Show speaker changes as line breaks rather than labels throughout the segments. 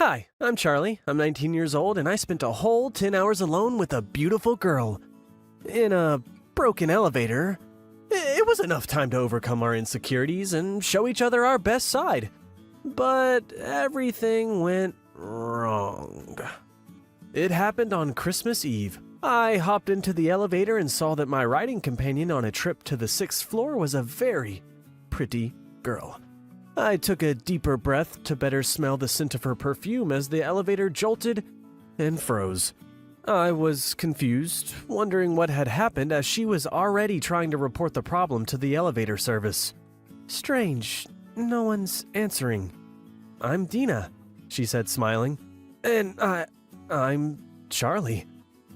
Hi, I'm Charlie. I'm 19 years old, and I spent a whole 10 hours alone with a beautiful girl. In a broken elevator. It was enough time to overcome our insecurities and show each other our best side. But everything went wrong. It happened on Christmas Eve. I hopped into the elevator and saw that my riding companion on a trip to the 6th floor was a very pretty girl. I took a deeper breath to better smell the scent of her perfume as the elevator jolted and froze. I was confused, wondering what had happened as she was already trying to report the problem to the elevator service. Strange, no one's answering. I'm Dina, she said, smiling. And I'm Charlie.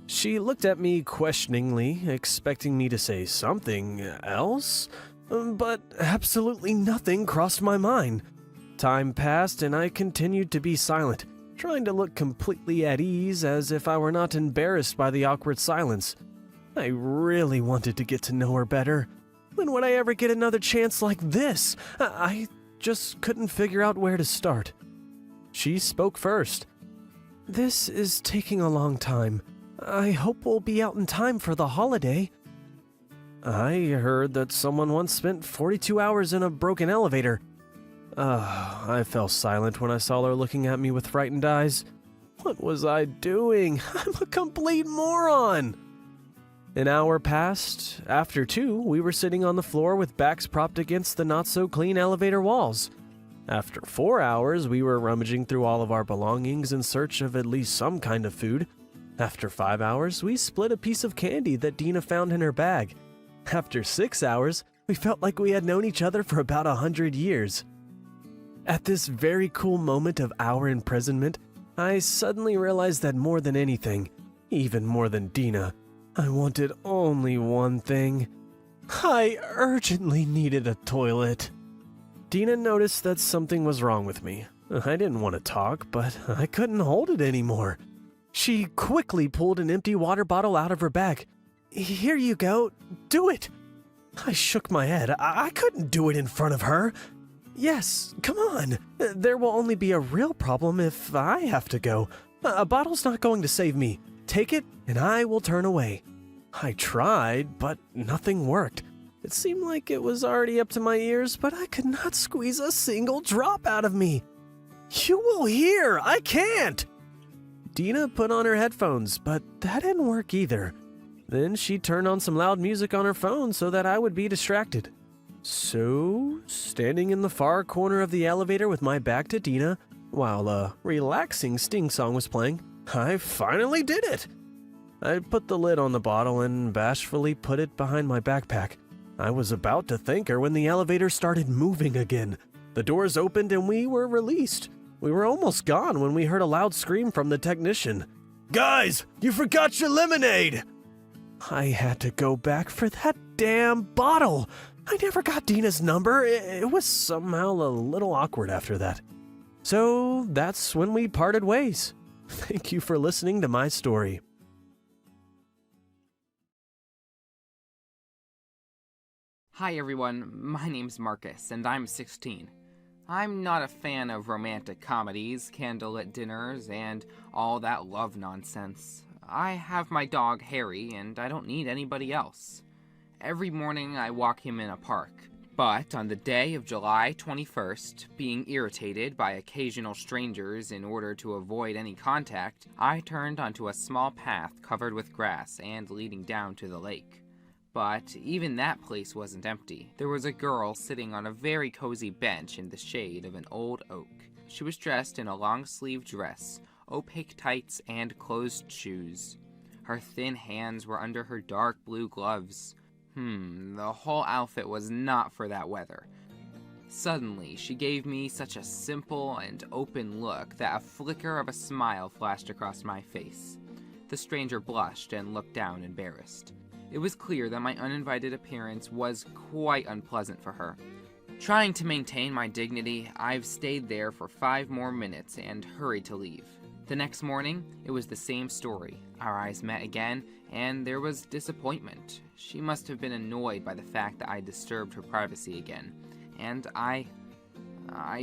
She looked at me questioningly, expecting me to say something else, but absolutely nothing crossed my mind. Time passed and I continued to be silent, trying to look completely at ease as if I were not embarrassed by the awkward silence. I really wanted to get to know her better. When would I ever get another chance like this? I just couldn't figure out where to start. She spoke first. This is taking a long time. I hope we'll be out in time for the holiday. I heard that someone once spent 42 hours in a broken elevator. I fell silent when I saw her looking at me with frightened eyes. What was I doing? I'm a complete moron! An hour passed. After 2, we were sitting on the floor with backs propped against the not-so-clean elevator walls. After 4 hours, we were rummaging through all of our belongings in search of at least some kind of food. After 5 hours, we split a piece of candy that Dina found in her bag. After 6 hours, we felt like we had known each other for about 100 years. At this very cool moment of our imprisonment, I suddenly realized that more than anything, even more than Dina, I wanted only one thing. I urgently needed a toilet. Dina noticed that something was wrong with me. I didn't want to talk, but I couldn't hold it anymore. She quickly pulled an empty water bottle out of her bag. Here you go. Do it. I shook my head. I couldn't do it in front of her. Yes, come on. There will only be a real problem if I have to go. A bottle's not going to save me. Take it, and I will turn away. I tried, but nothing worked. It seemed like it was already up to my ears, but I could not squeeze a single drop out of me. You will hear. I can't. Dina put on her headphones, but that didn't work either. Then she turned on some loud music on her phone so that I would be distracted. So, standing in the far corner of the elevator with my back to Dina, while a relaxing Sting song was playing, I finally did it! I put the lid on the bottle and bashfully put it behind my backpack. I was about to thank her when the elevator started moving again. The doors opened and we were released. We were almost gone when we heard a loud scream from the technician. Guys, you forgot your lemonade! I had to go back for that damn bottle! I never got Dina's number. It was somehow a little awkward after that. So that's when we parted ways. Thank you for listening to my story.
Hi everyone, my name's Marcus, and I'm 16. I'm not a fan of romantic comedies, candlelit dinners, and all that love nonsense. I have my dog Harry, and I don't need anybody else. Every morning I walk him in a park, but on the day of July 21st, being irritated by occasional strangers in order to avoid any contact, I turned onto a small path covered with grass and leading down to the lake. But even that place wasn't empty. There was a girl sitting on a very cozy bench in the shade of an old oak. She was dressed in a long-sleeved dress, opaque tights, and closed shoes. Her thin hands were under her dark blue gloves. The whole outfit was not for that weather. Suddenly, she gave me such a simple and open look that a flicker of a smile flashed across my face. The stranger blushed and looked down embarrassed. It was clear that my uninvited appearance was quite unpleasant for her. Trying to maintain my dignity, I've stayed there for 5 more minutes and hurried to leave. The next morning, it was the same story. Our eyes met again, and there was disappointment. She must have been annoyed by the fact that I disturbed her privacy again, and I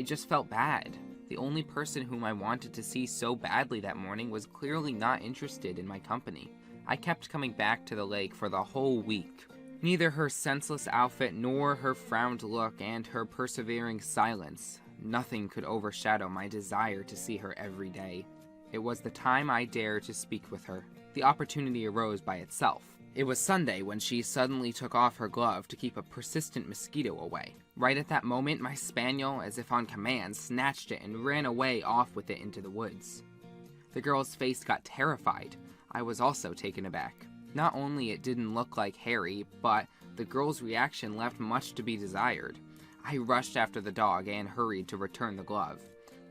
just felt bad. The The only person whom I wanted to see so badly that morning was clearly not interested in my company. I kept coming back to the lake for the whole week. Neither her senseless outfit nor her frowned look and her persevering silence, nothing could overshadow my desire to see her every day. It was the time I dared to speak with her. The opportunity arose by itself. It was Sunday when she suddenly took off her glove to keep a persistent mosquito away. Right at that moment, my spaniel, as if on command, snatched it and ran away off with it into the woods. The girl's face got terrified. I was also taken aback. Not only it didn't look like Harry, but the girl's reaction left much to be desired. I rushed after the dog and hurried to return the glove.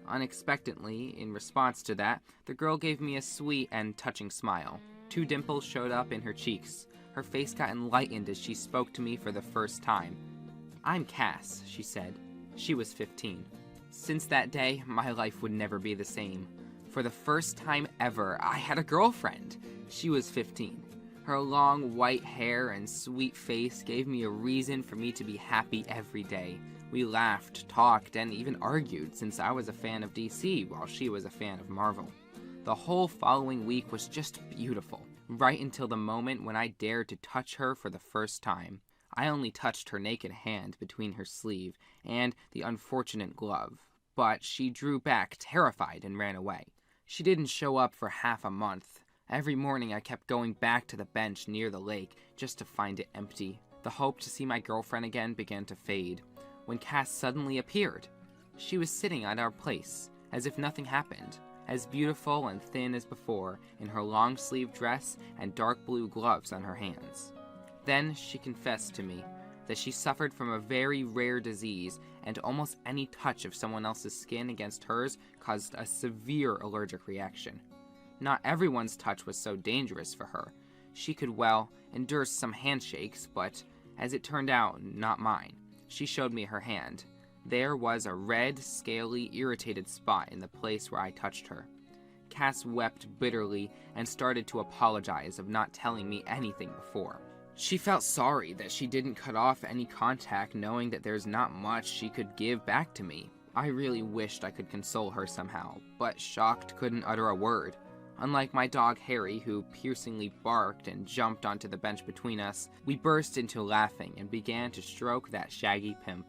Unexpectedly, in response to that, the girl gave me a sweet and touching smile. 2 dimples showed up in her cheeks. Her face got enlightened as she spoke to me for the first time. "I'm Cass," she said. She was 15. Since that day, my life would never be the same. For the first time ever, I had a girlfriend. She was 15. Her long white hair and sweet face gave me a reason for me to be happy every day. We laughed, talked, and even argued since I was a fan of DC while she was a fan of Marvel. The whole following week was just beautiful, right until the moment when I dared to touch her for the first time. I only touched her naked hand between her sleeve and the unfortunate glove, but she drew back terrified and ran away. She didn't show up for half a month. Every morning I kept going back to the bench near the lake just to find it empty. The hope to see my girlfriend again began to fade, when Cass suddenly appeared. She was sitting at our place, as if nothing happened, as beautiful and thin as before, in her long-sleeved dress and dark blue gloves on her hands. Then she confessed to me that she suffered from a very rare disease, and almost any touch of someone else's skin against hers caused a severe allergic reaction. Not everyone's touch was so dangerous for her. She could, well, endure some handshakes, but, as it turned out, not mine. She showed me her hand. There was a red, scaly, irritated spot in the place where I touched her. Cass wept bitterly and started to apologize of not telling me anything before. She felt sorry that she didn't cut off any contact, knowing that there's not much she could give back to me. I really wished I could console her somehow, but shocked couldn't utter a word. Unlike my dog Harry, who piercingly barked and jumped onto the bench between us, we burst into laughing and began to stroke that shaggy pimp.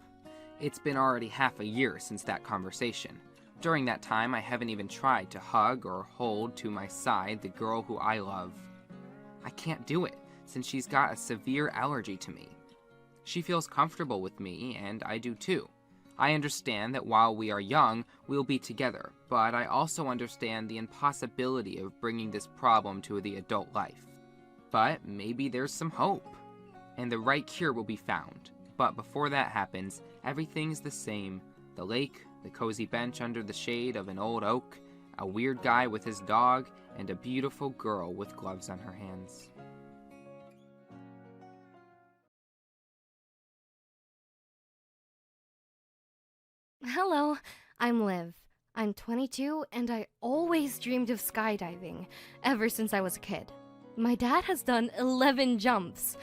It's been already half a year since that conversation. During that time, I haven't even tried to hug or hold to my side the girl who I love. I can't do it, since she's got a severe allergy to me. She feels comfortable with me, and I do too. I understand that while we are young, we'll be together, but I also understand the impossibility of bringing this problem to the adult life. But maybe there's some hope, and the right cure will be found. But before that happens, everything's the same. The lake, the cozy bench under the shade of an old oak, a weird guy with his dog, and a beautiful girl with gloves on her hands.
Hello, I'm Liv. I'm 22 and I always dreamed of skydiving, ever since I was a kid. My dad has done 11 jumps.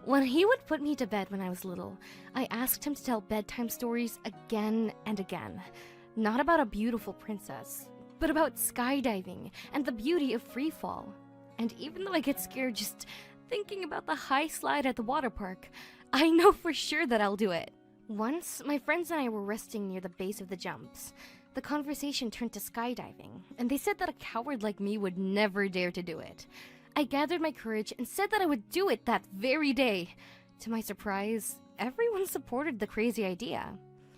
When he would put me to bed when I was little, I asked him to tell bedtime stories again and again. Not about a beautiful princess, but about skydiving and the beauty of free fall. And even though I get scared just thinking about the high slide at the water park, I know for sure that I'll do it. Once, my friends and I were resting near the base of the jumps. The conversation turned to skydiving, and they said that a coward like me would never dare to do it. I gathered my courage and said that I would do it that very day. To my surprise, everyone supported the crazy idea.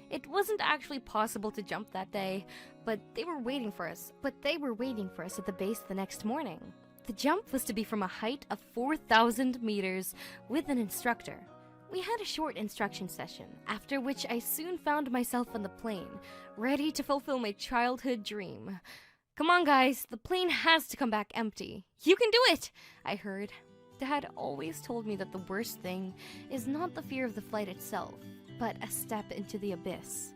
It wasn't actually possible to jump that day, but they were waiting for us at the base the next morning. The jump was to be from a height of 4,000 meters with an instructor. We had a short instruction session, after which I soon found myself on the plane, ready to fulfill my childhood dream. Come on, guys, the plane has to come back empty. You can do it, I heard. Dad always told me that the worst thing is not the fear of the flight itself, but a step into the abyss.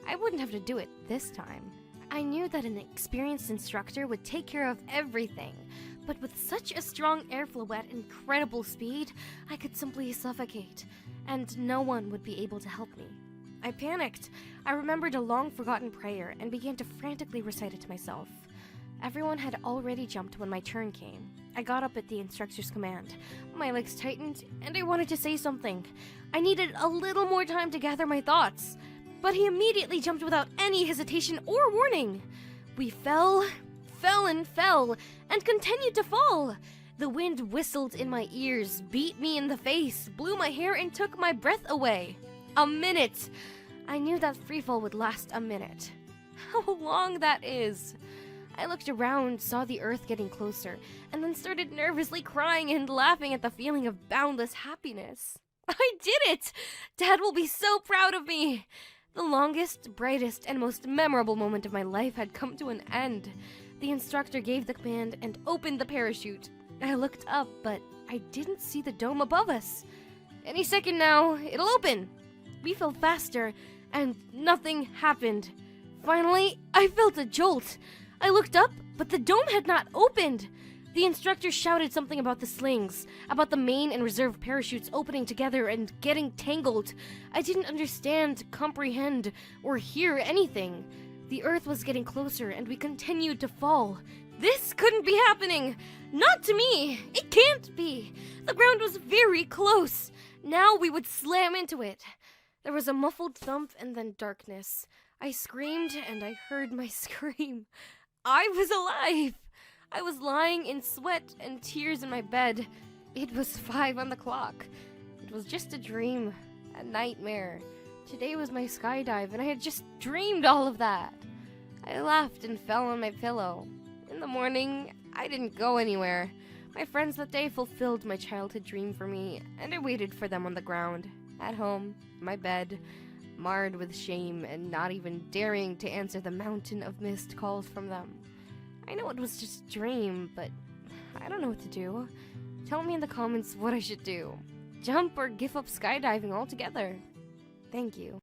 I wouldn't have to do it this time. I knew that an experienced instructor would take care of everything, but with such a strong airflow at incredible speed, I could simply suffocate, and no one would be able to help me. I panicked. I remembered a long-forgotten prayer and began to frantically recite it to myself. Everyone had already jumped when my turn came. I got up at the instructor's command. My legs tightened, and I wanted to say something. I needed a little more time to gather my thoughts. But he immediately jumped without any hesitation or warning. We fell, and continued to fall. The wind whistled in my ears, beat me in the face, blew my hair, and took my breath away. A minute! I knew that freefall would last a minute. How long that is! I looked around, saw the earth getting closer, and then started nervously crying and laughing at the feeling of boundless happiness. I did it! Dad will be so proud of me! The longest, brightest, and most memorable moment of my life had come to an end. The instructor gave the command and opened the parachute. I looked up, but I didn't see the dome above us. Any second now, it'll open. We fell faster, and nothing happened. Finally, I felt a jolt. I looked up, but the dome had not opened. The instructor shouted something about the slings, about the main and reserve parachutes opening together and getting tangled. I didn't understand, comprehend, or hear anything. The earth was getting closer, and we continued to fall. This couldn't be happening! Not to me! It can't be! The ground was very close! Now we would slam into it. There was a muffled thump and then darkness. I screamed, and I heard my scream. I was alive! I was lying in sweat and tears in my bed. It was 5 on the clock. It was just a dream, a nightmare. Today was my skydive, and I had just dreamed all of that. I laughed and fell on my pillow. In the morning, I didn't go anywhere. My friends that day fulfilled my childhood dream for me, and I waited for them on the ground, at home, in my bed, marred with shame and not even daring to answer the mountain of missed calls from them. I know it was just a dream, but I don't know what to do. Tell me in the comments what I should do. Jump or give up skydiving altogether. Thank you.